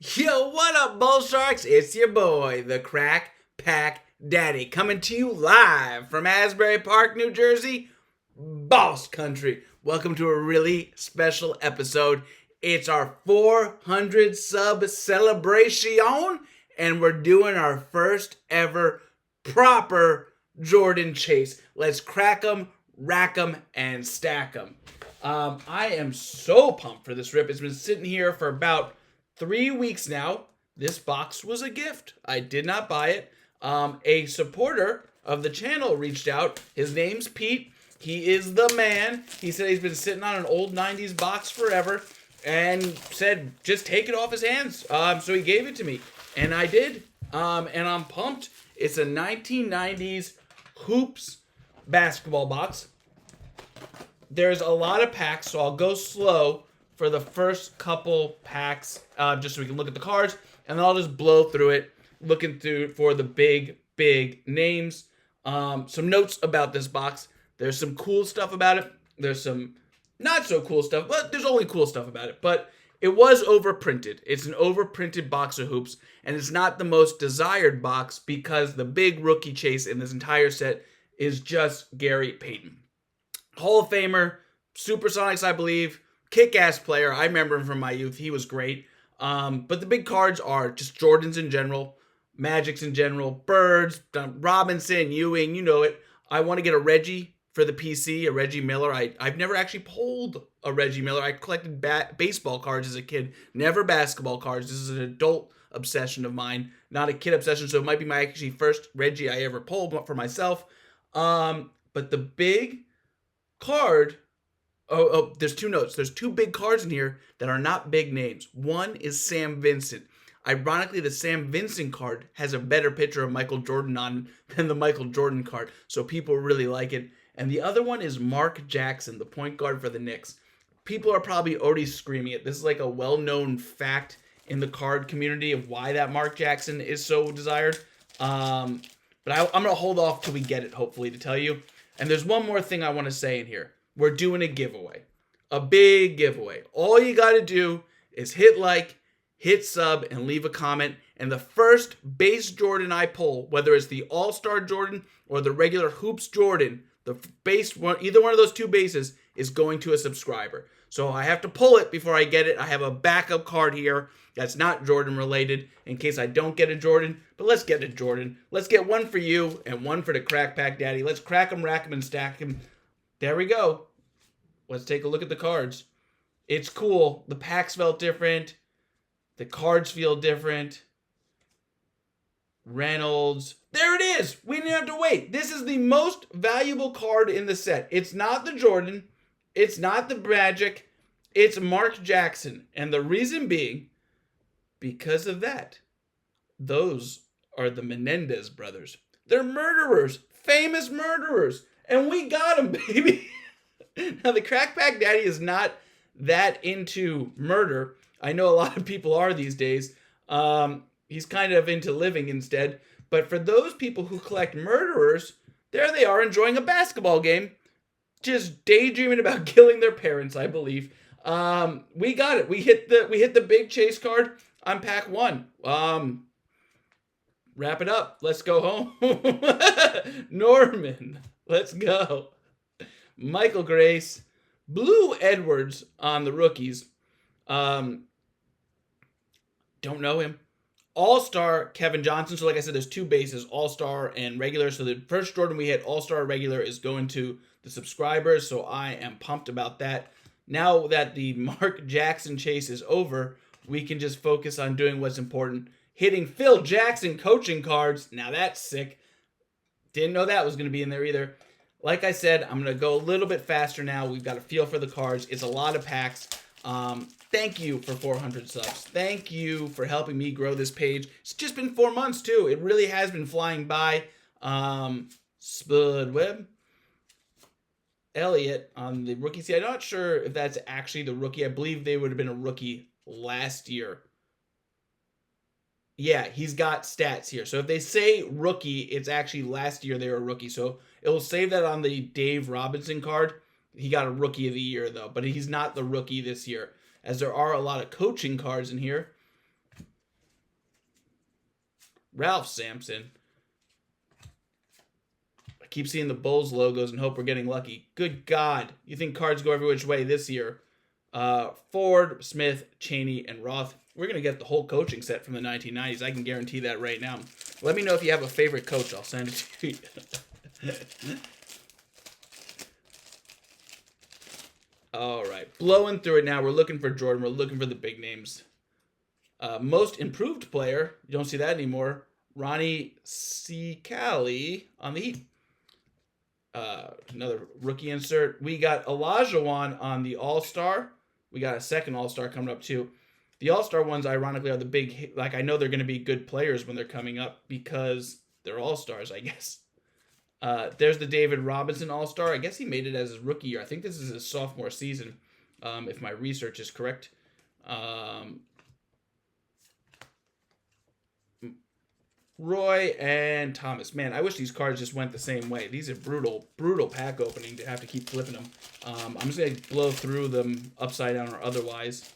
Yo, what up, Bull Sharks? It's your boy, the Crack Pack Daddy, coming to you live from Asbury Park, New Jersey, Boss Country. Welcome to a really special episode. It's our 400 sub celebration, and we're doing our first ever proper Jordan chase. Let's crack them, rack them, and stack them. I am so pumped for this rip. It's been sitting here for about 3 weeks now. This box was a gift. I did not buy it. A supporter of the channel reached out. His name's Pete. He is the man. He said he's been sitting on an old 90s box forever and said, just take it off his hands. So he gave it to me. And I did. And I'm pumped. It's a 1990s Hoops basketball box. There's a lot of packs, so I'll go slow for the first couple packs, just so we can look at the cards, and then I'll just blow through it, looking through for the big names. Some notes about this box. There's some cool stuff about it. There's some not so cool stuff, but there's only cool stuff about it. But it was overprinted. It's an overprinted box of hoops, and it's not the most desired box because the big rookie chase in this entire set is just Gary Payton. Hall of Famer, Supersonics, I believe. Kick-ass player. I remember him from my youth. He was great. But the big cards are just Jordans in general, Magics in general, Birds, Robinson, Ewing, you know it. I want to get a Reggie for the PC, a Reggie Miller. I've never actually pulled a Reggie Miller. I collected baseball cards as a kid, never basketball cards. This is an adult obsession of mine, not a kid obsession, so it might be my actually first Reggie I ever pulled for myself. But the big card... there's two notes. There's two big cards in here that are not big names. One is Sam Vincent. Ironically, the Sam Vincent card has a better picture of Michael Jordan on than the Michael Jordan card, so people really like it. And the other one is Mark Jackson, the point guard for the Knicks. People are probably already screaming it. This is like a well-known fact in the card community of why that Mark Jackson is so desired. But I'm going to hold off till we get it, hopefully, to tell you. And there's one more thing I want to say in here. We're doing a giveaway. A big giveaway. All you got to do is hit like, hit sub, and leave a comment. And the first base Jordan I pull, whether it's the All-Star Jordan or the regular Hoops Jordan, the base one, either one of those two bases is going to a subscriber. So I have to pull it before I get it. I have a backup card here that's not Jordan related in case I don't get a Jordan. But let's get a Jordan. Let's get one for you and one for the Crack Pack Daddy. Let's crack them, rack them, and stack them. There we go. Let's take a look at the cards. It's cool. The packs felt different. The cards feel different. Reynolds. There it is. We didn't have to wait. This is the most valuable card in the set. It's not the Jordan. It's not the Magic. It's Mark Jackson. And the reason being, because of that. Those are the Menendez brothers. They're murderers. Famous murderers. And we got them, baby. Now, the Crack Pack Daddy is not that into murder. I know a lot of people are these days. He's kind of into living instead. But for those people who collect murderers, there they are enjoying a basketball game. Just daydreaming about killing their parents, I believe. We got it. We hit the big chase card on pack one. Wrap it up. Let's go home. Norman. Let's go. Michael Grace. Blue Edwards on the rookies. Don't know him. All-Star Kevin Johnson. So like I said, there's two bases, All-Star and regular. So the first Jordan we hit, All-Star regular, is going to the subscribers. So I am pumped about that. Now that the Mark Jackson chase is over, we can just focus on doing what's important. Hitting Phil Jackson coaching cards. Now that's sick. Didn't know that was going to be in there either. Like I said, I'm going to go a little bit faster now. We've got a feel for the cards. It's a lot of packs. Thank you for 400 subs. Thank you for helping me grow this page. It's just been 4 months, too. It really has been flying by. Spud Webb. Elliott on the rookie. See, I'm not sure if that's actually the rookie. I believe they would have been a rookie last year. Yeah, he's got stats here. So if they say rookie, it's actually last year they were a rookie. So it will save that on the Dave Robinson card. He got a rookie of the year, though. But he's not the rookie this year, as there are a lot of coaching cards in here. Ralph Sampson. I keep seeing the Bulls logos and hope we're getting lucky. Good God. You think cards go every which way this year? Ford, Smith, Cheney, and Roth. We're going to get the whole coaching set from the 1990s. I can guarantee that right now. Let me know if you have a favorite coach. I'll send it to you. All right. Blowing through it now. We're looking for Jordan. We're looking for the big names. Most improved player. You don't see that anymore. Ronnie Cicali on the Heat. Another rookie insert. We got Olajuwon on the All-Star. We got a second All-Star coming up too. The All-Star ones, ironically, are the big, like, I know they're going to be good players when they're coming up because they're All-Stars, I guess. There's the David Robinson All-Star. I guess he made it as his rookie year. I think this is his sophomore season, if my research is correct. Roy and Thomas. Man, I wish these cards just went the same way. These are brutal, brutal pack opening to have to keep flipping them. I'm just going to blow through them upside down or otherwise.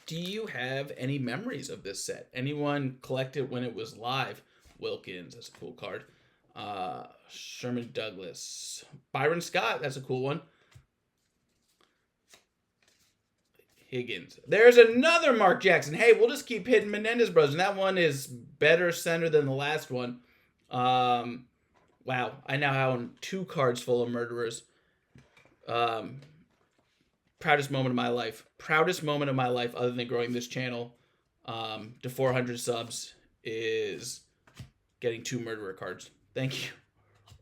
Do you have any memories of this set? Anyone collected when it was live? Wilkins, that's a cool card. Sherman Douglas. Byron Scott, that's a cool one. Higgins. There's another Mark Jackson. Hey, we'll just keep hitting Menendez Brothers. And that one is better center than the last one. Wow. I now own 2 cards full of murderers. Proudest moment of my life. Proudest moment of my life other than growing this channel to 400 subs is getting 2 murderer cards. Thank you.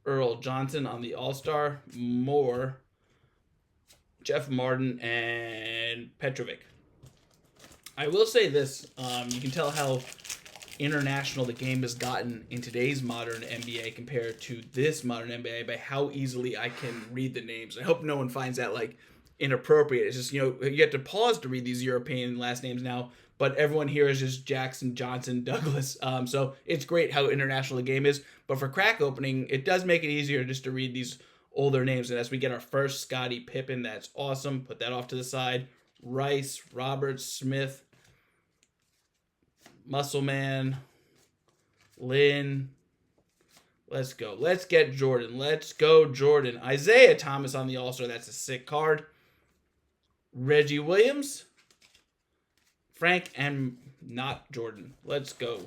Earl Johnson on the All-Star. Moore. Jeff Martin, and Petrovic. I will say this. You can tell how international the game has gotten in today's modern NBA compared to this modern NBA by how easily I can read the names. I hope no one finds that, like, inappropriate. It's just, you have to pause to read these European last names now, but everyone here is just Jackson, Johnson, Douglas. So it's great how international the game is. But for crack opening, it does make it easier just to read these older names. And as we get our first Scottie Pippen, that's awesome. Put that off to the side. Rice, Roberts, Smith, Muscleman, Lynn. Let's go. Let's get Jordan. Let's go, Jordan. Isaiah Thomas on the All-Star. That's a sick card. Reggie Williams. Frank and not Jordan. Let's go.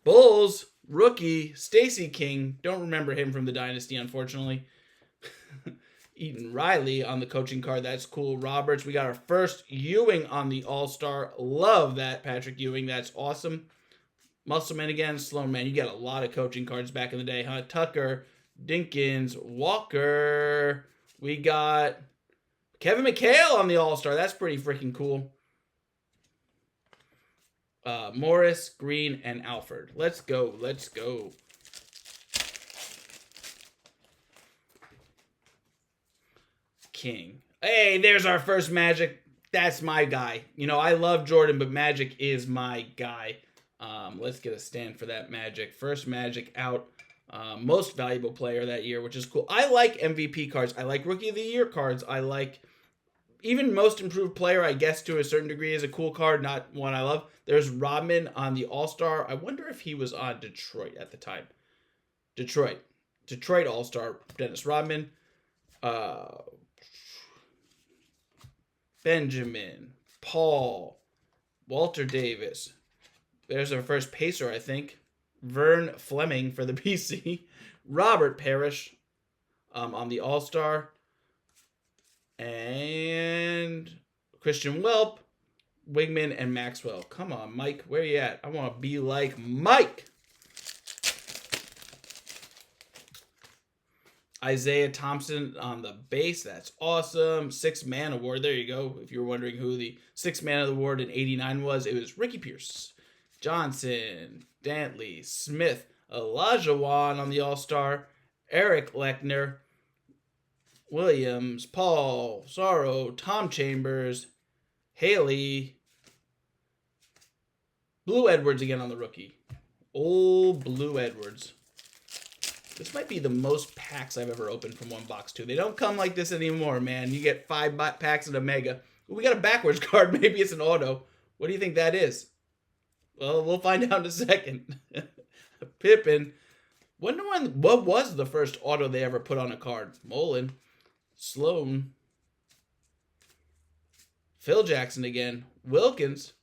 Bulls. Rookie, Stacey King. Don't remember him from the Dynasty, unfortunately. Eaton Riley on the coaching card. That's cool. Roberts. We got our first Ewing on the All-Star. Love that, Patrick Ewing. That's awesome. Muscleman again. Sloan, man, you got a lot of coaching cards back in the day, huh? Tucker, Dinkins, Walker. We got Kevin McHale on the All-Star. That's pretty freaking cool. Morris, Green, and Alford. Let's go. Let's go. King. Hey, there's our first Magic. That's my guy. I love Jordan, but Magic is my guy. Let's get a stand for that Magic. First Magic out. Most valuable player that year, which is cool. I like MVP cards. I like Rookie of the Year cards. I like even most improved player, I guess, to a certain degree, is a cool card, not one I love. There's Rodman on the All-Star. I wonder if he was on Detroit at the time. Detroit All-Star. Dennis Rodman. Benjamin. Paul. Walter Davis. There's our first Pacer, I think. Vern Fleming for the PC. Robert Parrish on the All-Star. And Christian Welp, Wigman, and Maxwell. Come on, Mike. Where you at? I want to be like Mike. Isaiah Thompson on the base. That's awesome. 6th Man Award. There you go. If you were wondering who the 6th Man of the Award in '89 was, it was Ricky Pierce. Johnson, Dantley, Smith, Olajuwon on the All-Star. Eric Lechner. Williams, Paul, Sorrow, Tom Chambers, Haley, Blue Edwards again on the rookie. Old Blue Edwards. This might be the most packs I've ever opened from one box, too. They don't come like this anymore, man. You get 5 packs in a mega. We got a backwards card. Maybe it's an auto. What do you think that is? Well, we'll find out in a second. Pippen. Wonder what was the first auto they ever put on a card? Mullen. Sloan. Phil Jackson again. Wilkins.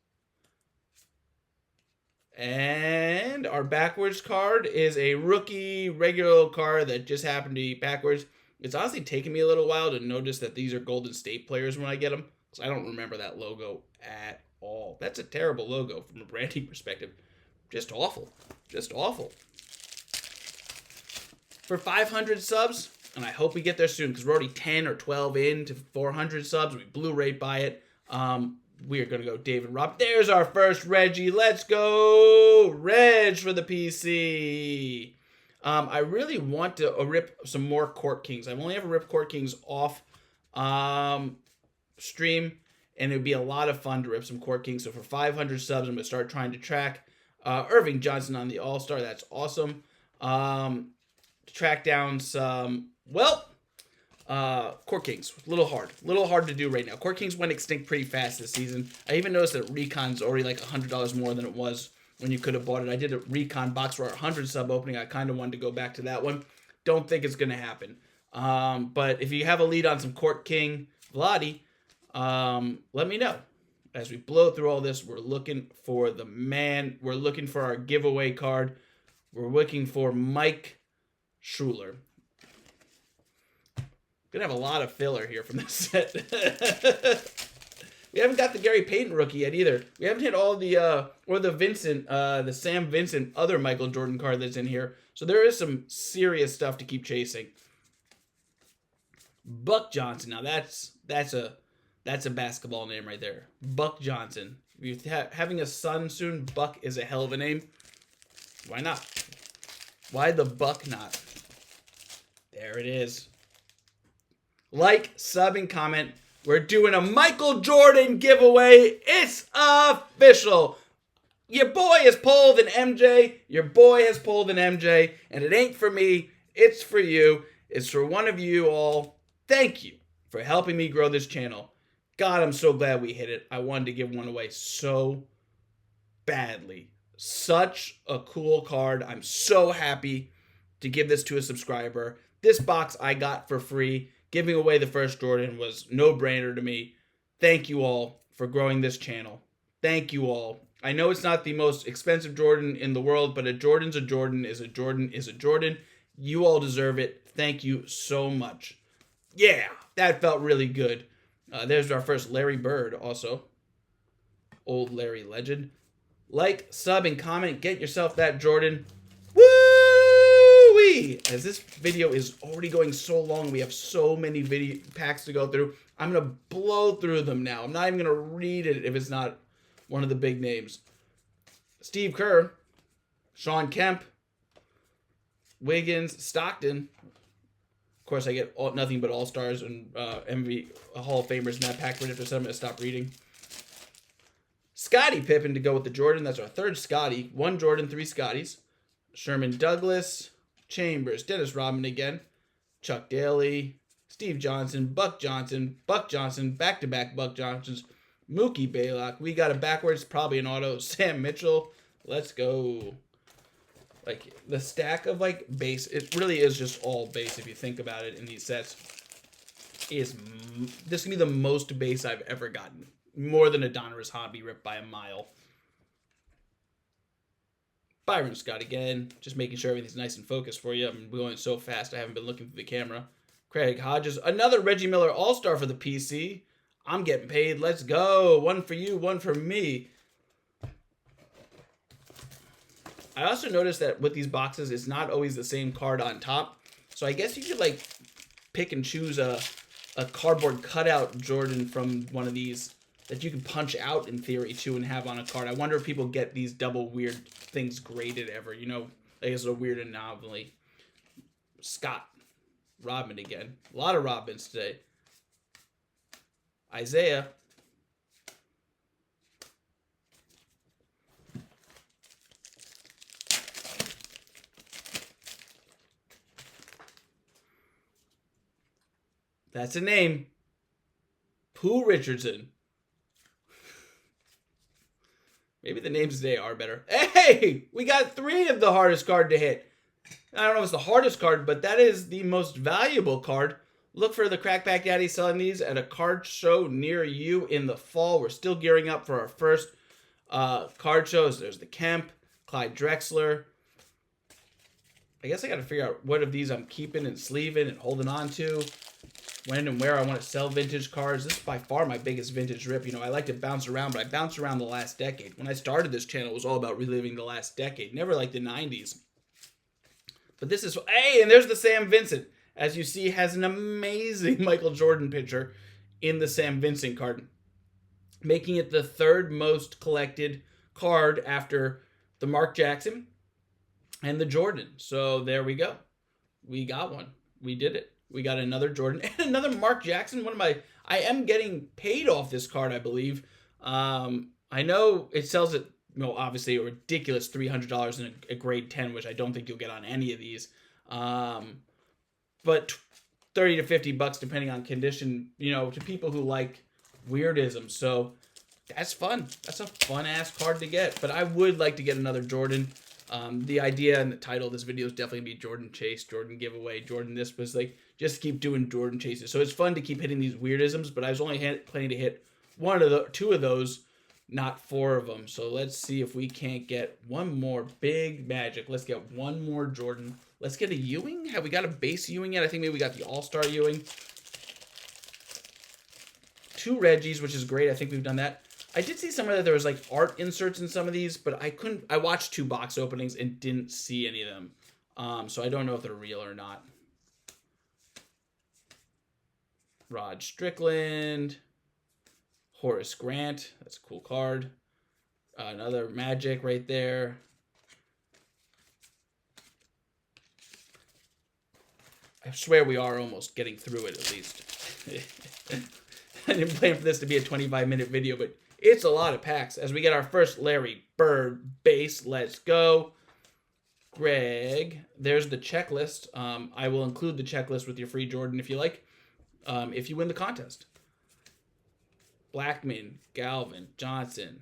And our backwards card is a rookie regular card that just happened to be backwards. It's honestly taken me a little while to notice that these are Golden State players when I get them, because I don't remember that logo at all. That's a terrible logo from a branding perspective. Just awful. Just awful. For 500 subs, and I hope we get there soon, because we're already 10 or 12 in to 400 subs. We blew right by it. We are going to go David Robb. There's our first Reggie. Let's go Reg for the PC. I really want to rip some more Court Kings. I've only ever ripped Court Kings off stream, and it would be a lot of fun to rip some Court Kings. So for 500 subs, I'm going to start trying to track Irving Johnson on the All-Star. That's awesome. Track down some, Court Kings. A little hard to do right now. Court Kings went extinct pretty fast this season. I even noticed that Recon's already like $100 more than it was when you could have bought it. I did a Recon box for our 100 sub opening. I kind of wanted to go back to that one. Don't think it's going to happen. But if you have a lead on some Court King Vladi, let me know. As we blow through all this, we're looking for the man. We're looking for our giveaway card. We're looking for Mike Schuler. Gonna have a lot of filler here from this set. We haven't got the Gary Payton rookie yet either. We haven't hit all the or the Vincent, the Sam Vincent other Michael Jordan card that's in here. So there is some serious stuff to keep chasing. Buck Johnson. Now that's a basketball name right there. Buck Johnson. If you're having a son soon, Buck is a hell of a name. Why not? Why the Buck not? There it is. Like, sub, and comment. We're doing a Michael Jordan giveaway. It's official. Your boy has pulled an MJ. Your boy has pulled an MJ. And it ain't for me. It's for you. It's for one of you all. Thank you for helping me grow this channel. God, I'm so glad we hit it. I wanted to give one away so badly. Such a cool card. I'm so happy to give this to a subscriber. This box I got for free. Giving away the first Jordan was no-brainer to me. Thank you all for growing this channel. Thank you all. I know it's not the most expensive Jordan in the world, but a Jordan's a Jordan is a Jordan is a Jordan. You all deserve it. Thank you so much. Yeah, that felt really good. There's our first Larry Bird also. Old Larry legend. Like, sub, and comment. Get yourself that Jordan. Woo-wee! As this video is already going so long, we have so many video packs to go through. I'm going to blow through them now. I'm not even going to read it if it's not one of the big names. Steve Kerr. Sean Kemp. Wiggins. Stockton. Of course, I get nothing but All-Stars and MV Hall of Famers in that pack. But after some, I'm going to stop reading. Scottie Pippen to go with the Jordan. That's our third Scottie. 1 Jordan, 3 Scotties. Sherman Douglas. Chambers. Dennis Rodman again. Chuck Daly. Steve Johnson. Buck Johnson. Buck Johnson. Back-to-back Buck Johnsons. Mookie Baylock. We got it backwards. Probably an auto. Sam Mitchell. Let's go. Like, the stack of, like, base, it really is just all base if you think about it in these sets. This can be the most base I've ever gotten. More than a Donruss hobby ripped by a mile. Byron Scott again. Just making sure everything's nice and focused for you. I'm going so fast I haven't been looking through the camera. Craig Hodges. Another Reggie Miller All-Star for the PC. I'm getting paid. Let's go. 1 for you, 1 for me. I also noticed that with these boxes, it's not always the same card on top. So I guess you could, like, pick and choose a cardboard cutout Jordan from one of these that you can punch out in theory, too, and have on a card. I wonder if people get these double weird things graded ever. You know, I guess it's a weird anomaly. Scott. Rodman again. A lot of Rodmans today. Isaiah. That's a name. Pooh Richardson. Maybe the names today are better. Hey, we got 3 of the hardest card to hit. I don't know if it's the hardest card, but that is the most valuable card. Look for the Crackback Daddy selling these at a card show near you in the fall. We're still gearing up for our first card shows. There's the Kemp, Clyde Drexler. I guess I got to figure out what of these I'm keeping and sleeving and holding on to. When and where I want to sell vintage cards. This is by far my biggest vintage rip. You know, I like to bounce around, but I bounced around the last decade. When I started this channel, it was all about reliving the last decade. Never like the 90s. But this is... Hey, and there's the Sam Vincent. As you see, has an amazing Michael Jordan picture in the Sam Vincent card. Making it the 3rd most collected card after the Mark Jackson and the Jordan. So there we go. We got one. We did it. We got another Jordan and another Mark Jackson. I am getting paid off this card, I believe. I know it sells at, you know, obviously a ridiculous $300 in a grade 10, which I don't think you'll get on any of these. But 30 to 50 bucks depending on condition, you know, to people who like weirdism. So that's fun. That's a fun ass card to get. But I would like to get another Jordan. The idea and the title of this video is definitely going to be Jordan Chase, Jordan Giveaway, Jordan this, was like, just keep doing Jordan Chases. So it's fun to keep hitting these weirdisms, but I was only planning to hit 2 of those, not 4 of them. So let's see if we can't get one more big magic. Let's get one more Jordan. Let's get a Ewing. Have we got a base Ewing yet? I think maybe we got the All-Star Ewing. 2 Reggies, which is great. I think we've done that. I did see somewhere that there was like art inserts in some of these, but I watched 2 box openings and didn't see any of them. So I don't know if they're real or not. Rod Strickland. Horace Grant. That's a cool card. Another Magic right there. I swear we are almost getting through it at least. I didn't plan for this to be a 25-minute video, but it's a lot of packs. As we get our first Larry Bird base, let's go. Greg, there's the checklist. I will include the checklist with your free Jordan if you like, if you win the contest. Blackman, Galvin, Johnson.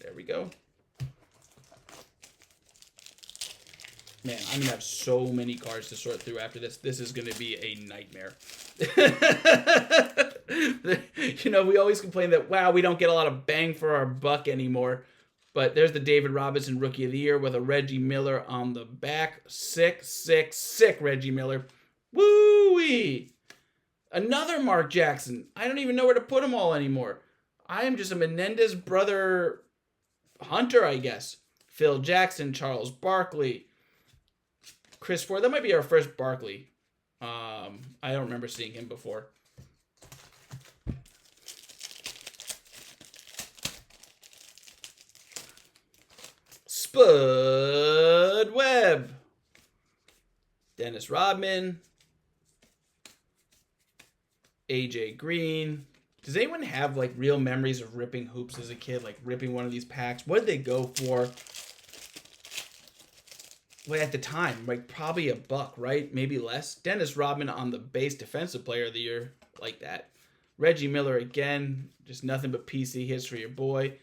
There we go. Man, I'm going to have so many cards to sort through after this. This is going to be a nightmare. You know, we always complain that, wow, we don't get a lot of bang for our buck anymore. But there's the David Robinson Rookie of the Year with a Reggie Miller on the back. Sick, sick, sick Reggie Miller. Woo-wee! Another Mark Jackson. I don't even know where to put them all anymore. I am just a Menendez brother hunter, I guess. Phil Jackson, Charles Barkley, Chris Ford. That might be our first Barkley. I don't remember seeing him before. Spud Webb. Dennis Rodman. AJ Green. Does anyone have like real memories of ripping hoops as a kid? Like ripping one of these packs? What did they go for? Well, at the time, like probably $1, right? Maybe less. Dennis Rodman on the base Defensive Player of the Year, like that. Reggie Miller again, just nothing but PC hits for your boy.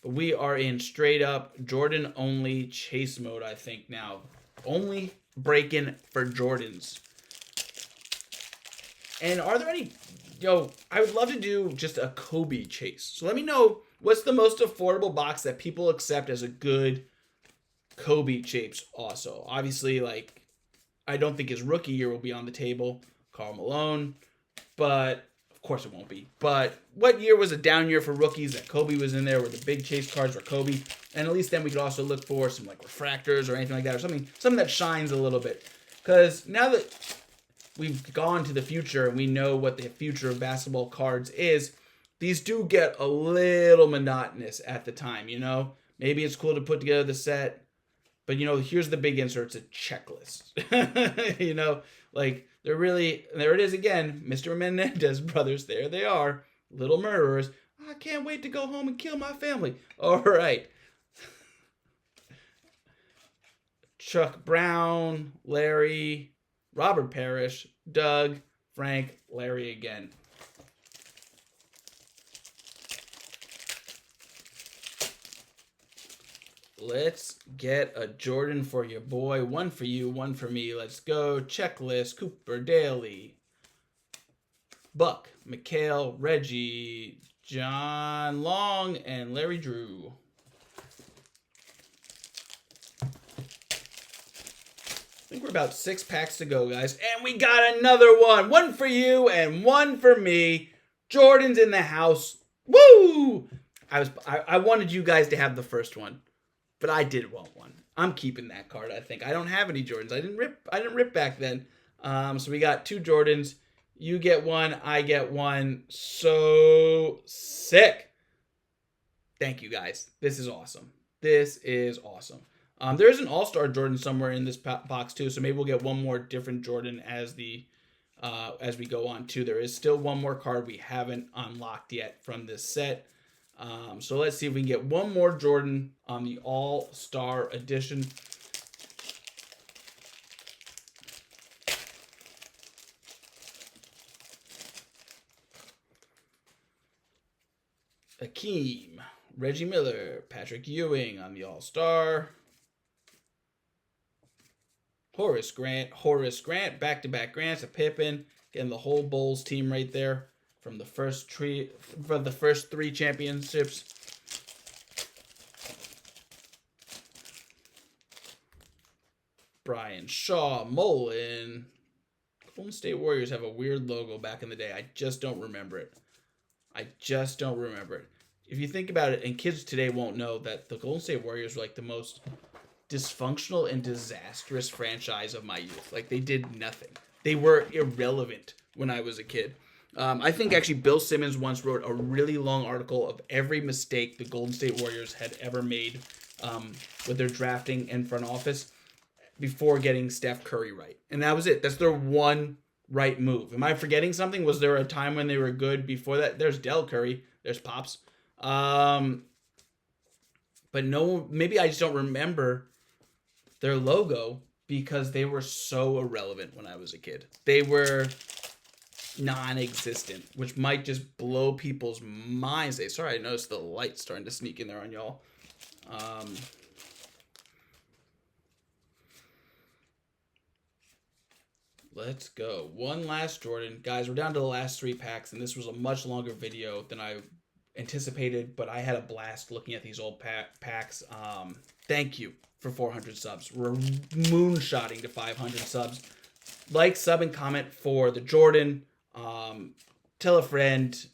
But we are in straight up Jordan only chase mode, I think now. Only breaking for Jordans. And are there any, I would love to do just a Kobe chase. So let me know what's the most affordable box that people accept as a good Kobe chase also. Obviously, like, I don't think his rookie year will be on the table. Karl Malone. But, of course it won't be. But what year was a down year for rookies that Kobe was in there where the big chase cards were Kobe? And at least then we could also look for some, like, refractors or anything like that. Or something that shines a little bit. Because now that we've gone to the future and we know what the future of basketball cards is, these do get a little monotonous at the time, you know? Maybe it's cool to put together the set. But, here's the big insert. It's a checklist. Like, they're really... There it is again. Mr. Menendez Brothers. There they are. Little murderers. I can't wait to go home and kill my family. All right. Chuck Brown, Larry, Robert Parrish, Doug, Frank, Larry again. Let's get a Jordan for your boy. One for you, one for me. Let's go. Checklist. Cooper Daly. Buck. Mikhail. Reggie. John Long. And Larry Drew. I think we're about 6 packs to go, guys. And we got another one. One for you and one for me. Jordan's in the house. Woo! I wanted you guys to have the first one. But I did want one. I'm keeping that card, I think. I don't have any Jordans. I didn't rip back then. So we got 2 Jordans. You get one, I get one. So sick. Thank you, guys. This is awesome. This is awesome. There's an All-Star Jordan somewhere in this box too, so maybe we'll get one more different Jordan as we go on too. There is still one more card we haven't unlocked yet from this set. So let's see if we can get one more Jordan on the All-Star Edition. Akeem, Reggie Miller, Patrick Ewing on the All-Star. Horace Grant, back-to-back Grants, a Pippen, getting the whole Bulls team right there. From the first 3 championships. Brian Shaw, Mullen. Golden State Warriors have a weird logo back in the day. I just don't remember it. If you think about it, and kids today won't know that the Golden State Warriors were like the most dysfunctional and disastrous franchise of my youth. Like, they did nothing. They were irrelevant when I was a kid. I think actually Bill Simmons once wrote a really long article of every mistake the Golden State Warriors had ever made with their drafting and front office before getting Steph Curry right. And that was it. That's their one right move. Am I forgetting something? Was there a time when they were good before that? There's Del Curry. There's Pops. But no, maybe I just don't remember their logo because they were so irrelevant when I was a kid. They were non-existent, which might just blow people's minds. Sorry, I noticed the light starting to sneak in there on y'all. Let's go. One last Jordan. Guys, we're down to the last 3 packs, and this was a much longer video than I anticipated, but I had a blast looking at these old packs. Thank you for 400 subs. We're moonshotting to 500 subs. Like, sub, and comment for the Jordan. Tell a friend.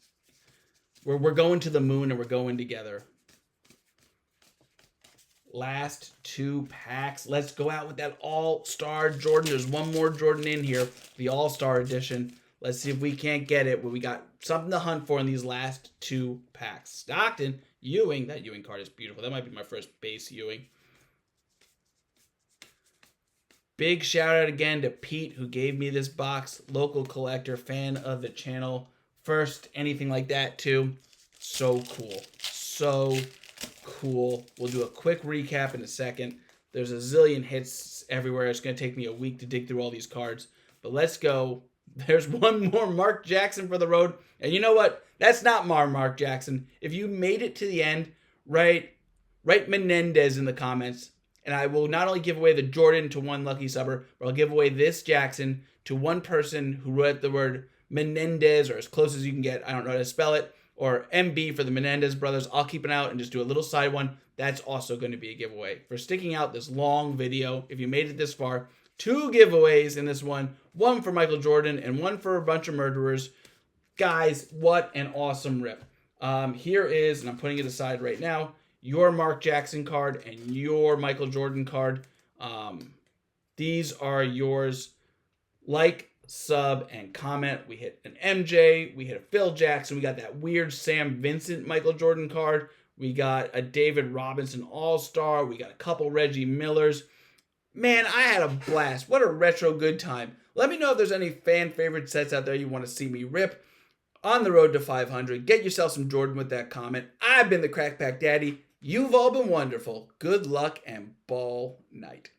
We're going to the moon and we're going together. Last 2 packs. Let's go out with that All-Star Jordan. There's one more Jordan in here, the All-Star Edition. Let's see if we can't get it, but we got something to hunt for in these last 2 packs. Stockton, Ewing. That Ewing card is beautiful. That might be my first base Ewing. Big shout out again to Pete, who gave me this box. Local collector, fan of the channel. First anything like that too. So cool. So cool. We'll do a quick recap in a second. There's a zillion hits everywhere. It's going to take me a week to dig through all these cards. But let's go. There's one more Mark Jackson for the road. And you know what? That's not Mark Jackson. If you made it to the end, write Menendez in the comments. And I will not only give away the Jordan to one lucky subber, but I'll give away this Jackson to one person who wrote the word Menendez, or as close as you can get. I don't know how to spell it. Or MB for the Menendez Brothers. I'll keep an eye out and just do a little side one. That's also going to be a giveaway. For sticking out this long video, if you made it this far, 2 giveaways in this one. One for Michael Jordan and one for a bunch of murderers. Guys, what an awesome rip. Here is, and I'm putting it aside right now, your Mark Jackson card and your Michael Jordan card. These are yours. Like, sub, and comment. We hit an MJ. We hit a Phil Jackson. We got that weird Sam Vincent Michael Jordan card. We got a David Robinson All-Star. We got a couple Reggie Millers. Man, I had a blast. What a retro good time. Let me know if there's any fan favorite sets out there you want to see me rip. On the road to 500. Get yourself some Jordan with that comment. I've been the Crack Pack Daddy. You've all been wonderful. Good luck and ball night.